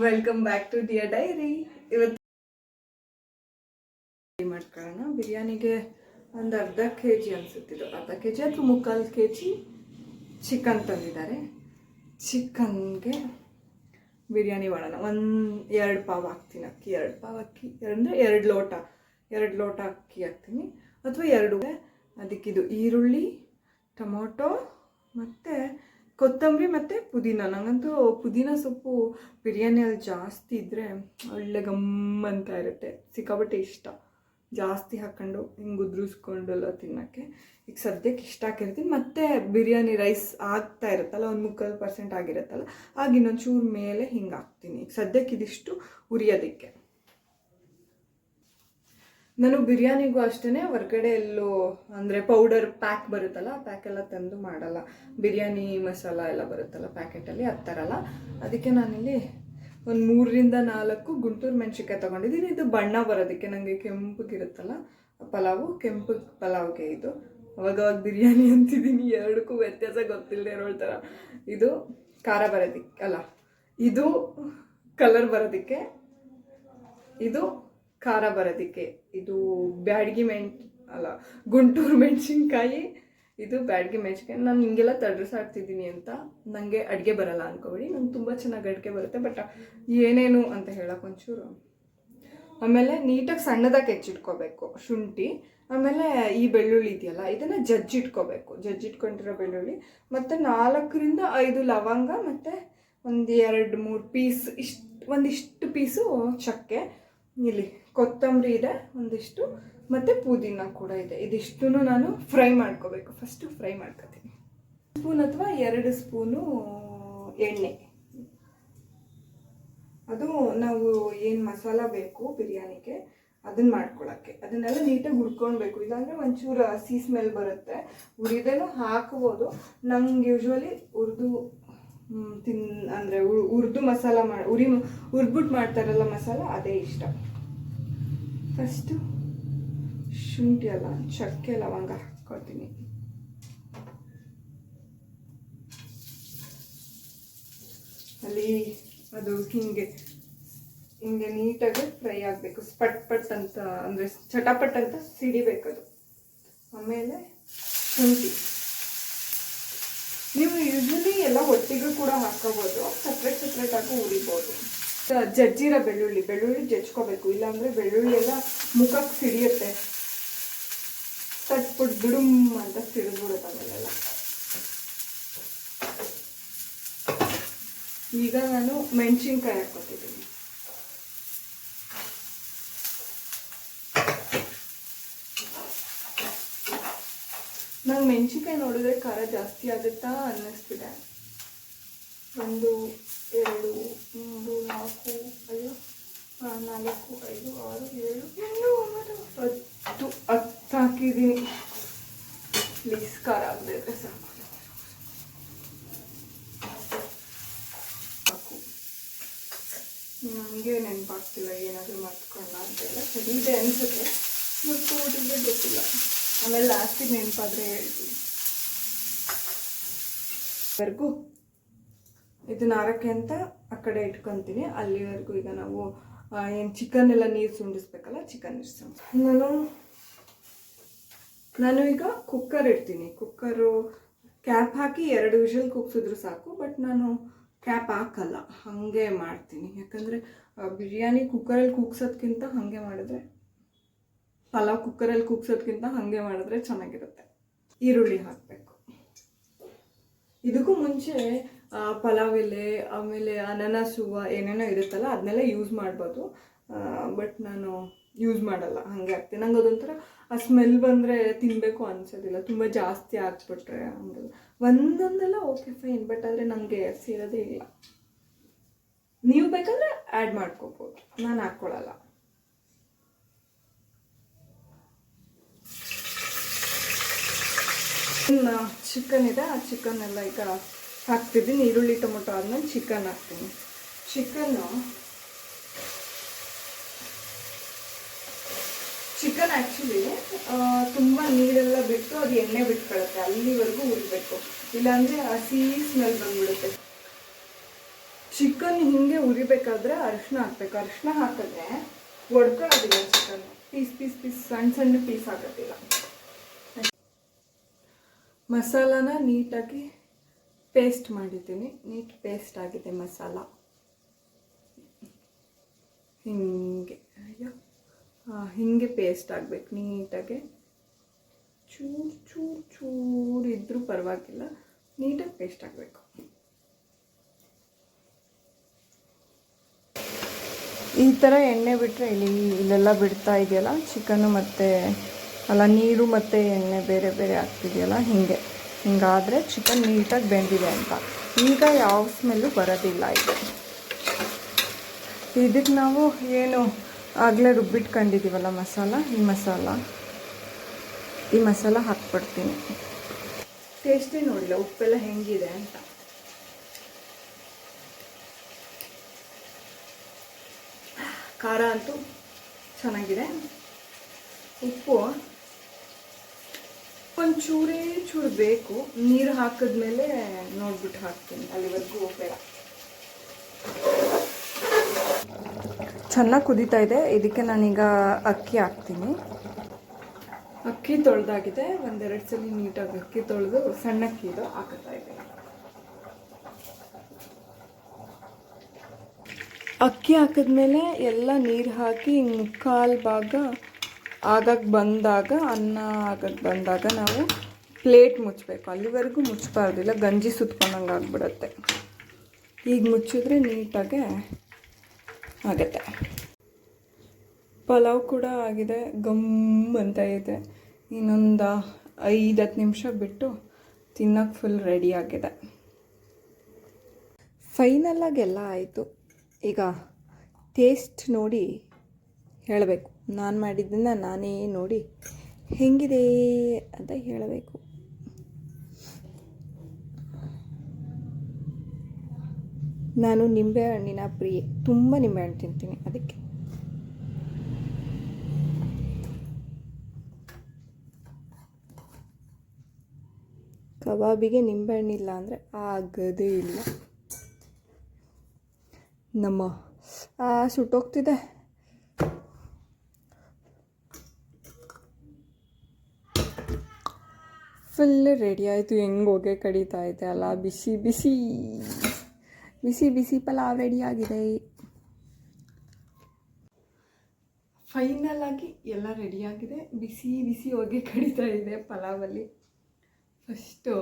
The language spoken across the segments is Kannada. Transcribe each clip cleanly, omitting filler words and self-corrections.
Welcome back to dear diary. ಇವತ್ತು ಮಾಡ್ಕೊಳ್ಳೋಣ. ಬಿರಿಯಾನಿಗೆ ಒಂದು ಅರ್ಧ ಕೆ ಜಿ ಅನಿಸುತ್ತಿದ್ದು, ಅರ್ಧ ಕೆ ಜಿ ಅಥವಾ 3/4 ಕೆ ಜಿ ಚಿಕನ್ ತಂದಿದ್ದಾರೆ. ಚಿಕನ್ಗೆ ಬಿರಿಯಾನಿ ಮಾಡೋಣ. 2 ಪಾವ್ ಹಾಕ್ತೀನಿ ಅಕ್ಕಿ, 2 ಪಾವ್ ಅಕ್ಕಿ ಅಂದರೆ 2 ಲೋಟ ಅಕ್ಕಿ ಹಾಕ್ತೀನಿ, ಅಥವಾ 2. ಅದಕ್ಕಿದು ಈರುಳ್ಳಿ, ಟೊಮೊಟೊ ಮತ್ತು ಕೊತ್ತಂಬರಿ ಮತ್ತು ಪುದೀನ. ನನಗಂತೂ ಪುದೀನ ಸೊಪ್ಪು ಬಿರಿಯಾನಿಯಲ್ಲಿ ಜಾಸ್ತಿ ಇದ್ದರೆ ಒಳ್ಳೆ ಗಮ್ಮಂತ ಇರುತ್ತೆ, ಸಿಕ್ಕಾಬಟ್ಟೆ ಇಷ್ಟ. ಜಾಸ್ತಿ ಹಾಕ್ಕೊಂಡು ಹಿಂಗೆ ಉದುರಿಸ್ಕೊಂಡೆಲ್ಲ ತಿನ್ನೋಕ್ಕೆ. ಈಗ ಸದ್ಯಕ್ಕೆ ಇಷ್ಟ ಹಾಕಿರ್ತೀನಿ. ಮತ್ತು ಬಿರಿಯಾನಿ ರೈಸ್ ಆಗ್ತಾ ಇರುತ್ತಲ್ಲ, ಒಂದು 3/4% ಆಗಿರುತ್ತಲ್ಲ, ಆಗ ಇನ್ನೊಂಚೂರು ಮೇಲೆ ಹಿಂಗೆ ಹಾಕ್ತೀನಿ. ಈಗ ಸದ್ಯಕ್ಕೆ ಇದಿಷ್ಟು ಉರಿಯೋದಕ್ಕೆ. ನಾನು ಬಿರಿಯಾನಿಗೂ ಅಷ್ಟೇ ಹೊರ್ಗಡೆ ಎಲ್ಲೋ ಅಂದರೆ ಪೌಡರ್ ಪ್ಯಾಕ್ ಬರುತ್ತಲ್ಲ, ಆ ಪ್ಯಾಕ್ ಎಲ್ಲ ತಂದು ಮಾಡಲ್ಲ. ಬಿರಿಯಾನಿ ಮಸಾಲ ಎಲ್ಲ ಬರುತ್ತಲ್ಲ ಪ್ಯಾಕೆಟಲ್ಲಿ, ಅದು ತರಲ್ಲ. ಅದಕ್ಕೆ ನಾನಿಲ್ಲಿ ಒಂದು 3ರಿಂದ 4 ಗುಂಟೂರು ಮೆಣಸಿನ್ಕಾಯಿ ತೊಗೊಂಡಿದ್ದೀನಿ. ಇದು ಬಣ್ಣ ಬರೋದಕ್ಕೆ, ನನಗೆ ಕೆಂಪಗಿರುತ್ತಲ್ಲ ಪಲಾವು, ಕೆಂಪು ಪಲಾವ್ಗೆ ಇದು. ಅವಾಗ ಬಿರಿಯಾನಿ ಅಂತಿದ್ದೀನಿ, ಎರಡಕ್ಕೂ ವ್ಯತ್ಯಾಸ ಗೊತ್ತಿಲ್ಲದೆ ಇರೋ ಥರ. ಇದು ಖಾರ ಬರೋದಕ್ಕೆ ಅಲ್ಲ, ಇದು ಕಲರ್ ಬರೋದಕ್ಕೆ, ಇದು ಖಾರ ಬರೋದಕ್ಕೆ. ಇದು ಬ್ಯಾಡಗಿ ಗುಂಟೂರು ಮೆಣಸಿನ್ಕಾಯಿ, ಇದು ಬ್ಯಾಡಗಿ ಮೆಣಸಿನ್ಕಾಯಿ. ನಾನು ಹಿಂಗೆಲ್ಲ ತಡ್ರಿಸಾಡ್ತಿದ್ದೀನಿ ಅಂತ ನನಗೆ ಅಡುಗೆ ಬರಲ್ಲ ಅಂದ್ಕೋಬೇಡಿ, ನಂಗೆ ತುಂಬ ಚೆನ್ನಾಗಿ ಅಡುಗೆ ಬರುತ್ತೆ. ಬಟ್ ಏನೇನು ಅಂತ ಹೇಳೋಕೆ ಒಂಚೂರು. ಆಮೇಲೆ ನೀಟಾಗಿ ಸಣ್ಣದಾಗಿ ಹೆಚ್ಚಿಟ್ಕೋಬೇಕು ಶುಂಠಿ. ಆಮೇಲೆ ಈ ಬೆಳ್ಳುಳ್ಳಿ ಇದೆಯಲ್ಲ, ಇದನ್ನು ಜಜ್ಜಿಟ್ಕೋಬೇಕು. ಜಜ್ಜಿಟ್ಕೊಂಡಿರೋ ಬೆಳ್ಳುಳ್ಳಿ ಮತ್ತು 4ರಿಂದ 5 ಲವಂಗ ಮತ್ತು ಒಂದು 2-3 ಪೀಸ್, ಒಂದಿಷ್ಟು ಪೀಸು ಚಕ್ಕೆ. ಇಲ್ಲಿ ಕೊತ್ತಂಬರಿ ಇದೆ ಒಂದಿಷ್ಟು, ಮತ್ತು ಪುದೀನ ಕೂಡ ಇದೆ. ಇದಿಷ್ಟು ನಾನು ಫ್ರೈ ಮಾಡ್ಕೋಬೇಕು. ಫಸ್ಟು ಫ್ರೈ ಮಾಡ್ಕೊತೀನಿ. ಸ್ಪೂನ್ ಅಥವಾ 2 ಸ್ಪೂನು ಎಣ್ಣೆ. ಅದು ನಾವು ಏನು ಮಸಾಲ ಬೇಕು ಬಿರಿಯಾನಿಗೆ ಅದನ್ನು ಮಾಡ್ಕೊಳ್ಳೋಕ್ಕೆ, ಅದನ್ನೆಲ್ಲ ನೀಟಾಗಿ ಹುರ್ಕೊಳ್ಬೇಕು. ಇಲ್ಲಾಂದರೆ ಒಂಚೂರು ಹಸಿ ಸ್ಮೆಲ್ ಬರುತ್ತೆ. ಹುರಿದೇನೂ ಹಾಕ್ಬೋದು. ನಂಗೆ ಯೂಶ್ವಲಿ ಹುರಿದು ಮಸಾಲ ಹುರಿದ್ಬಿಟ್ಟು ಮಾಡ್ತಾರಲ್ಲ ಮಸಾಲ, ಅದೇ ಇಷ್ಟ. ಫಸ್ಟು ಶುಂಠಿ ಅಲ್ಲ, ಚಕ್ಕೆ ಲವಂಗ ಹಾಕ್ಕೊಳ್ತೀನಿ. ಅಲ್ಲಿ ಅದು ಹಿಂಗೆ ನೀಟಾಗಿ ಫ್ರೈ ಆಗಬೇಕು. ಪಟ್ ಅಂತ ಅಂದರೆ ಚಟಪಟ್ ಅಂತ ಸಿಡಿಬೇಕದು. ಆಮೇಲೆ ಶುಂಠಿ ನೀವು ಯೂಶ್ವಲಿ ಎಲ್ಲ ಒಟ್ಟಿಗೆ ಕೂಡ ಹಾಕೋಬೋದು, ಸಪ್ರೇಟ್ ಆಗಿ ಉರಿಬೋದು. ಜಜ್ಜಿರೋ ಬೆಳ್ಳುಳ್ಳಿ ಜಜ್ಕೋಬೇಕು, ಇಲ್ಲಾಂದರೆ ಬೆಳ್ಳುಳ್ಳಿ ಎಲ್ಲ ಮುಖಕ್ಕೆ ಸಿಡಿಯುತ್ತೆ. ತಟ್ಬಿಟ್ಟು ದುಡುಮ್ ಅಂತ ಸಿಡಿದ್ಬಿಡುತ್ತೆ ಆಮೇಲೆಲ್ಲ. ಈಗ ನಾನು ಮೆಣಸಿನ್ಕಾಯಿ ಹಾಕ್ಕೊತಿದ್ದೀನಿ. ನಂಗೆ ಮೆಣಸಿನ್ಕಾಯಿ ನೋಡಿದ್ರೆ ಖಾರ ಜಾಸ್ತಿ ಆಗುತ್ತಾ ಅನ್ನಿಸ್ತಿದೆ. 1 2 3 4 5 6 7 8 9 10 ಹಾಕಿದ್ದೀನಿ. ಪ್ಲೀಸ್ ಖಾರ ಆಗದೆ ಇದ್ರೆ ಸಾಕು. ನನಗೆ ನೆನಪಾಗ್ತಿಲ್ಲ, ಏನಾದರೂ ಮರ್ತ್ಕೊಂಡ ಅಂತೆಲ್ಲ. ಸರಿ ಇದೆ ಅನಿಸುತ್ತೆ, ಮರ್ತ್ಬಿಟ್ಟಿದ್ದೆ ಗೊತ್ತಿಲ್ಲ. ಆಮೇಲೆ ಲಾಸ್ಟಿಗೆ ನೆನಪಾದರೆ ಹೇಳ್ತೀನಿ. ಇದನ್ನ ಹಾರಕ್ಕೆ ಅಂತ ಆ ಕಡೆ ಇಟ್ಕೊತೀನಿ. ಅಲ್ಲಿವರೆಗೂ ಈಗ ನಾವು ಏನು ಚಿಕನ್ ಎಲ್ಲ ನೀರು ಸುಂಡಿಸ್ಬೇಕಲ್ಲ, ಚಿಕನ್ ನೀರು ನಾನು ಈಗ ಕುಕ್ಕರ್ ಇಡ್ತೀನಿ. ಕುಕ್ಕರು ಕ್ಯಾಪ್ ಹಾಕಿ 2 ವಿಷಲ್ ಕೂಗ್ಸಿದ್ರು ಸಾಕು. ಬಟ್ ನಾನು ಕ್ಯಾಪ್ ಹಾಕಲ್ಲ, ಹಾಗೆ ಮಾಡ್ತೀನಿ. ಯಾಕಂದರೆ ಬಿರಿಯಾನಿ ಕುಕ್ಕರಲ್ಲಿ ಕೂಗ್ಸೋದ್ಕಿಂತ ಹಾಗೆ ಮಾಡಿದ್ರೆ, ಪಲಾವ್ ಕುಕ್ಕರಲ್ಲಿ ಕೂಗ್ಸೋದ್ಕಿಂತ ಹಾಗೆ ಮಾಡಿದ್ರೆ ಚೆನ್ನಾಗಿರುತ್ತೆ. ಈರುಳ್ಳಿ ಹಾಕಬೇಕು. ಇದಕ್ಕೂ ಮುಂಚೆ ಪಲಾವ್ ಎಲೆ, ಆಮೇಲೆ ಅನಾನಸ್ ಹೂವು ಏನೇನೋ ಇರುತ್ತಲ್ಲ, ಅದನ್ನೆಲ್ಲ ಯೂಸ್ ಮಾಡ್ಬೋದು. ಬಟ್ ನಾನು ಯೂಸ್ ಮಾಡಲ್ಲ, ಹಾಗೆ ಹಾಕ್ತೀನಿ. ನಂಗೆ ಅದೊಂಥರ ಆ ಸ್ಮೆಲ್ ಬಂದರೆ ತಿನ್ನಬೇಕು ಅನ್ಸೋದಿಲ್ಲ. ತುಂಬ ಜಾಸ್ತಿ ಹಾಕ್ಬಿಟ್ರೆ ಹಂಗೆಲ್ಲ ಒಂದೊಂದೆಲ್ಲ ಓಕೆ ಫೈನ್, ಬಟ್ ಆದರೆ ನನಗೆ ಸೇರೋದೇ ಇಲ್ಲ. ನೀವು ಬೇಕಾದರೆ ಆ್ಯಡ್ ಮಾಡ್ಕೋಬೋದು, ನಾನು ಹಾಕ್ಕೊಳ್ಳಲ್ಲ. ಚಿಕನ್ ಇದೆ, ಆ ಚಿಕನ್ ಎಲ್ಲ ಈಗ ಹಾಕ್ತಿದ್ದೀನಿ. ಈರುಳ್ಳಿ ಟೊಮೊಟೊ ಆದಮೇಲೆ ಚಿಕನ್ ಹಾಕ್ತೀನಿ. ಚಿಕನ್ ಆ್ಯಕ್ಚುಲಿ ತುಂಬ ನೀರೆಲ್ಲ ಬಿಟ್ಟು ಅದು ಎಣ್ಣೆ ಬಿಟ್ಕೊಳ್ಳುತ್ತೆ, ಅಲ್ಲಿವರೆಗೂ ಉರಿಬೇಕು. ಇಲ್ಲಾಂದರೆ ಹಸಿ ಸ್ಮೆಲ್ ಬಂದ್ಬಿಡುತ್ತೆ. ಚಿಕನ್ ಹಿಂಗೆ ಉರಿಬೇಕಾದ್ರೆ ಅರಿಶಿನ ಹಾಕ್ಬೇಕು. ಅರಿಶಿನ ಹಾಕಿದ್ರೆ ಒಡ್ಕೊಳ್ಳೋದಿಲ್ಲ ಚಿಕನ್, ಪೀಸ್ ಪೀಸ್ ಪೀಸ್ ಸಣ್ಣ ಸಣ್ಣ ಪೀಸ್ ಆಗೋದಿಲ್ಲ. ಮಸಾಲಾನ ನೀಟಾಗಿ ಪೇಸ್ಟ್ ಮಾಡಿದ್ದೀನಿ. ನೀಟ್ ಪೇಸ್ಟ್ ಆಗಿದೆ ಮಸಾಲ. ಹಿಂಗೆ ಅಯ್ಯೋ ಹಿಂಗೆ ಪೇಸ್ಟ್ ಆಗಬೇಕು ನೀಟಾಗಿ. ಚೂರು ಚೂರು ಚೂರು ಇದ್ರೂ ಪರವಾಗಿಲ್ಲ, ನೀಟಾಗಿ ಪೇಸ್ಟ್ ಆಗಬೇಕು. ಈ ಥರ ಎಣ್ಣೆ ಬಿಟ್ಟರೆ ಇಲ್ಲೆಲ್ಲ ಬಿಡ್ತಾ ಇದೆಯಲ್ಲ ಚಿಕನ್ನು, ಮತ್ತು ಅಲ್ಲ ನೀರು ಮತ್ತು ಎಣ್ಣೆ ಬೇರೆ ಬೇರೆ ಆಗ್ತಿದೆಯಲ್ಲ, ಹಿಂಗಾದರೆ ಚಿಕನ್ ನೀಟಾಗಿ ಬೆಂದಿದೆ ಅಂತ. ಈಗ ಯಾವ ಸ್ಮೆಲ್ಲು ಬರೋದಿಲ್ಲ ಇದು. ಇದಕ್ಕೆ ನಾವು ಏನು ಆಗಲೇ ರುಬ್ಬಿಟ್ಕೊಂಡಿದ್ದೀವಲ್ಲ ಮಸಾಲ, ಈ ಮಸಾಲ ಹಾಕ್ಬಿಡ್ತೀನಿ. ಟೇಸ್ಟೇ ನೋಡಿಲ್ಲ ಉಪ್ಪೆಲ್ಲ ಹೆಂಗಿದೆ ಅಂತ. ಖಾರ ಅಂತೂ ಚೆನ್ನಾಗಿದೆ. ಉಪ್ಪು ಒಂಚೂರೇ ಚೂರು ಬೇಕು. ನೀರು ಹಾಕಿದ್ಮೇಲೆ ನೋಡ್ಬಿಟ್ಟು ಹಾಕ್ತೀನಿ, ಅಲ್ಲಿವರೆಗೂ ಬೇಡ. ಚೆನ್ನಾಗಿ ಕುದೀತಾ ಇದೆ. ಇದಕ್ಕೆ ನಾನೀಗ ಅಕ್ಕಿ ಹಾಕ್ತೀನಿ. ಅಕ್ಕಿ ತೊಳೆದಾಗಿದೆ, ಒಂದೆರಡು ಸಲ ನೀಟಾಗಿ ಅಕ್ಕಿ ತೊಳೆದು ಸಣ್ಣಕ್ಕಿ ಇದು ಹಾಕ್ತಾ ಇದ್ದೀನಿ. ಅಕ್ಕಿ ಹಾಕಿದ್ಮೇಲೆ ಎಲ್ಲ ನೀರು ಹಾಕಿ ಮುಕ್ಕಾಲು ಭಾಗ ಅನ್ನ ಆಗಕ್ಕೆ ಬಂದಾಗ ನಾವು ಪ್ಲೇಟ್ ಮುಚ್ಚಬೇಕು. ಅಲ್ಲಿವರೆಗೂ ಮುಚ್ಚಬಾರ್ದಿಲ್ಲ, ಗಂಜಿ ಸುತ್ಕೊಂಡಂಗೆ ಆಗಿಬಿಡತ್ತೆ. ಈಗ ಮುಚ್ಚಿದ್ರೆ ನೀಟಾಗೆ ಆಗುತ್ತೆ. ಪಲಾವ್ ಕೂಡ ಆಗಿದೆ, ಗಮ್ ಅಂತ ಇದೆ. ಇನ್ನೊಂದು 5-10 ನಿಮಿಷ ಬಿಟ್ಟು ತಿನ್ನೋಕ್ಕೆ ಫುಲ್ ರೆಡಿ ಆಗಿದೆ. ಫೈನಲಾಗಿ ಎಲ್ಲ ಆಯಿತು. ಈಗ ಟೇಸ್ಟ್ ನೋಡಿ ಹೇಳಬೇಕು. ನಾನು ಮಾಡಿದ್ದನ್ನು ನಾನೇ ನೋಡಿ ಹೆಂಗಿದೆ ಅಂತ ಹೇಳಬೇಕು. ನಾನು ನಿಂಬೆಹಣ್ಣಿನ ಪ್ರಿಯೆ, ತುಂಬ ನಿಂಬೆಹಣ್ಣು ತಿಂತೀನಿ. ಅದಕ್ಕೆ ಕಬಾಬಿಗೆ ನಿಂಬೆಹಣ್ಣಿಲ್ಲ ಅಂದರೆ ಆಗೋದೇ ಇಲ್ಲ. ನಮ್ಮ ಸುಟ್ಟೋಗ್ತಿದೆ. ಫುಲ್ ರೆಡಿ ಆಯಿತು. ಹೆಂಗೆ ಹೊಗೆ ಕಡಿತಾ ಇದೆ ಅಲ್ಲ, ಬಿಸಿ ಬಿಸಿ ಬಿಸಿ ಬಿಸಿ ಪಲಾವ್ ರೆಡಿಯಾಗಿದೆ. ಫೈನಲ್ ಆಗಿ ಎಲ್ಲ ರೆಡಿಯಾಗಿದೆ. ಬಿಸಿ ಬಿಸಿ ಹೊಗೆ ಕಡಿತಾ ಇದೆ ಪಲಾವಲ್ಲಿ. ಫಸ್ಟು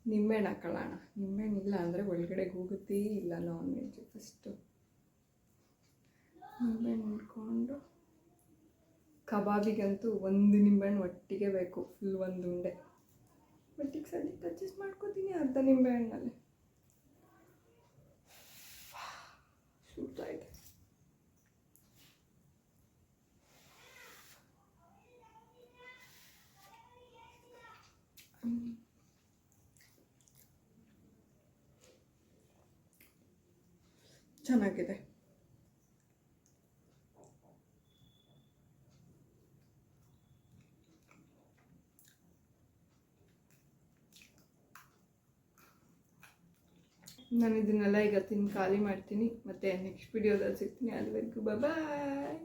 ನಿಂಬೆಹಣ್ಣು ಹಾಕೊಳ್ಳೋಣ. ನಿಂಬೆಹಣ್ಣು ಇಲ್ಲ ಅಂದರೆ ಒಳಗಡೆ ಹೋಗುತ್ತೇ ಇಲ್ಲ ನಾನ್ ವೆಜ್. ಫಸ್ಟು ನಿಂಬೆಹಣ್ಣು ಇಟ್ಕೊಂಡು, ಕಬಾಬಿಗಂತೂ ಒಂದು ನಿಂಬೆಹಣ್ಣು ಒಟ್ಟಿಗೆ ಬೇಕು, ಫುಲ್ ಒಂದು ಉಂಡೆ ಒಟ್ಟಿಗೆ ಸದ್ಯಕ್ಕೆ ಅಡ್ಜಸ್ಟ್ ಮಾಡ್ಕೋತೀನಿ ಅರ್ಧ ನಿಂಬೆಹಣ್ಣಲ್ಲಿ. ಸುಡ್ತಾ ಇದೆ. ಚೆನ್ನಾಗಿದೆ. ನಾನು ಇದನ್ನೆಲ್ಲ ಈಗ ತಿಂದು ಖಾಲಿ ಮಾಡ್ತೀನಿ. ಮತ್ತು ನೆಕ್ಸ್ಟ್ ವಿಡಿಯೋದಲ್ಲಿ ಸಿಗ್ತೀನಿ. ಅಲ್ಲಿವರೆಗೂ ಬಾಯ್.